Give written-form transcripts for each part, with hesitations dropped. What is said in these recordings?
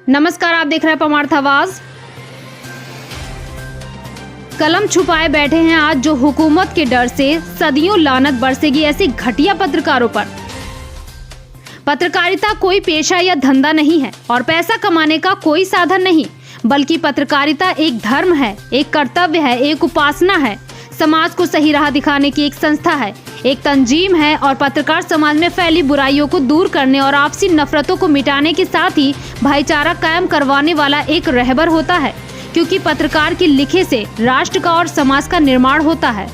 नमस्कार, आप देख रहे हैं परमार्थ आवाज। कलम छुपाए बैठे हैं आज जो हुकूमत के डर से सदियों लानत बरसेगी ऐसे घटिया पत्रकारों पर। पत्रकारिता कोई पेशा या धंधा नहीं है और पैसा कमाने का कोई साधन नहीं, बल्कि पत्रकारिता एक धर्म है, एक कर्तव्य है, एक उपासना है, समाज को सही राह दिखाने की एक संस्था है, एक तंजीम है और पत्रकार समाज में फैली बुराइयों को दूर करने और आपसी नफरतों को मिटाने के साथ ही भाईचारा कायम करवाने वाला एक रहबर होता है, क्योंकि पत्रकार के लिखे से राष्ट्र का और समाज का निर्माण होता है।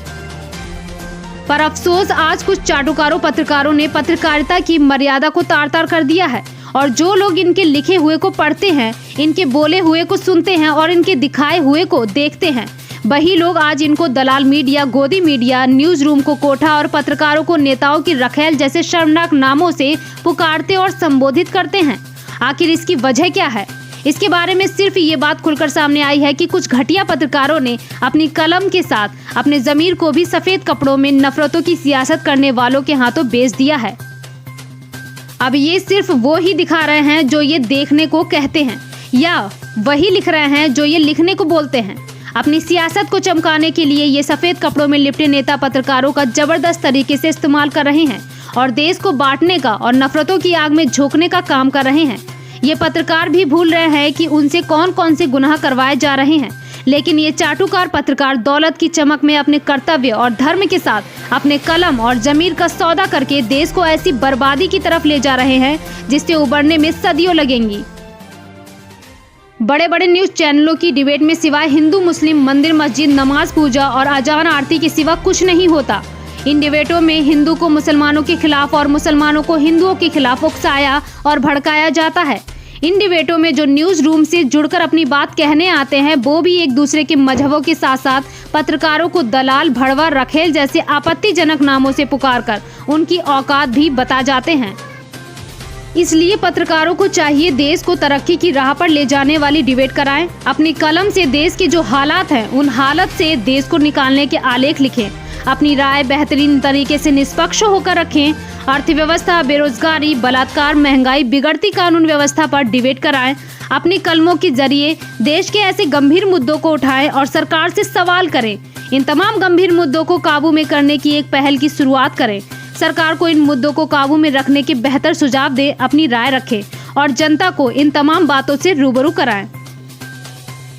पर अफसोस आज कुछ चाटुकारों पत्रकारों ने पत्रकारिता की मर्यादा को तार-तार कर दिया है और जो लोग इनके लिखे हुए को पढ़ते हैं, इनके बोले हुए को सुनते हैं और इनके दिखाए हुए को देखते हैं, वही लोग आज इनको दलाल मीडिया, गोदी मीडिया, न्यूज रूम को कोठा और पत्रकारों को नेताओं की रखेल जैसे शर्मनाक नामों से पुकारते और संबोधित करते हैं। आखिर इसकी वजह क्या है? इसके बारे में सिर्फ ये बात खुलकर सामने आई है कि कुछ घटिया पत्रकारों ने अपनी कलम के साथ अपने ज़मीर को भी सफेद कपड़ों में नफरतों की सियासत करने वालों के हाथों बेच दिया है। अब ये सिर्फ वो ही दिखा रहे हैं जो ये देखने को कहते हैं, या वही लिख रहे हैं जो ये लिखने को बोलते हैं। अपनी सियासत को चमकाने के लिए ये सफेद कपड़ों में लिपटे नेता पत्रकारों का जबरदस्त तरीके से इस्तेमाल कर रहे हैं और देश को बांटने का और नफरतों की आग में झोंकने का काम कर रहे हैं। ये पत्रकार भी भूल रहे हैं कि उनसे कौन कौन से गुनाह करवाए जा रहे हैं, लेकिन ये चाटुकार पत्रकार दौलत की चमक में अपने कर्तव्य और धर्म के साथ अपने कलम और जमीर का सौदा करके देश को ऐसी बर्बादी की तरफ ले जा रहे हैं जिससे उबरने में सदियों लगेंगी। बड़े बड़े न्यूज चैनलों की डिबेट में सिवाय हिंदू मुस्लिम, मंदिर मस्जिद, नमाज पूजा और अजान आरती के सिवा कुछ नहीं होता। इन डिबेटों में हिंदू को मुसलमानों के खिलाफ और मुसलमानों को हिंदुओं के खिलाफ उकसाया और भड़काया जाता है। इन डिबेटों में जो न्यूज रूम से जुड़कर अपनी बात कहने आते हैं वो भी एक दूसरे के मजहबों के साथ साथ पत्रकारों को दलाल, भड़वा, रखेल जैसे आपत्तिजनक नामों से पुकारकर उनकी औकात भी बता जाते हैं। इसलिए पत्रकारों को चाहिए देश को तरक्की की राह पर ले जाने वाली डिबेट कराएं, अपनी कलम से देश के जो हालात हैं उन हालत से देश को निकालने के आलेख लिखें, अपनी राय बेहतरीन तरीके से निष्पक्ष होकर रखें, अर्थव्यवस्था, बेरोजगारी, बलात्कार, महंगाई, बिगड़ती कानून व्यवस्था पर डिबेट कराएं, अपनी कलमों के जरिए देश के ऐसे गंभीर मुद्दों को उठाएं और सरकार से सवाल करें। इन तमाम गंभीर मुद्दों को काबू में करने की एक पहल की शुरुआत करें। सरकार को इन मुद्दों को काबू में रखने के बेहतर सुझाव दे, अपनी राय रखें और जनता को इन तमाम बातों से रूबरू कराएं।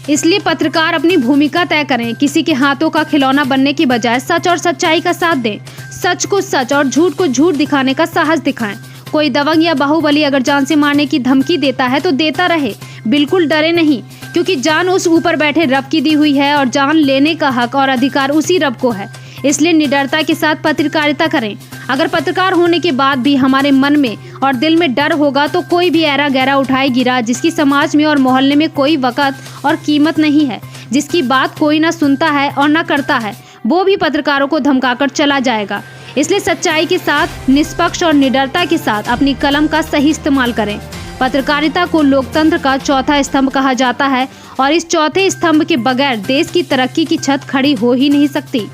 इसलिए पत्रकार अपनी भूमिका तय करें, किसी के हाथों का खिलौना बनने की बजाय सच और सच्चाई का साथ दें, सच को सच और झूठ को झूठ दिखाने का साहस दिखाएं। कोई दबंग या बाहुबली अगर जान से मारने की धमकी देता है तो देता रहे, बिल्कुल डरे नहीं, क्योंकि जान उस ऊपर बैठे रब की दी हुई है और जान लेने का हक और अधिकार उसी रब को है। इसलिए निडरता के साथ पत्रकारिता करें। अगर पत्रकार होने के बाद भी हमारे मन में और दिल में डर होगा तो कोई भी ऐरा गैरा उठाए गिरा जिसकी समाज में और मोहल्ले में कोई वक़्त और कीमत नहीं है, जिसकी बात कोई ना सुनता है और ना करता है, वो भी पत्रकारों को धमकाकर चला जाएगा। इसलिए सच्चाई के साथ, निष्पक्ष और निडरता के साथ अपनी कलम का सही इस्तेमाल करें। पत्रकारिता को लोकतंत्र का चौथा स्तंभ कहा जाता है और इस चौथे स्तंभ के बगैर देश की तरक्की की छत खड़ी हो ही नहीं सकती।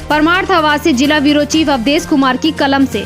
परमार्थ आवाज से जिला ब्यूरो चीफ अवधेश कुमार की कलम से।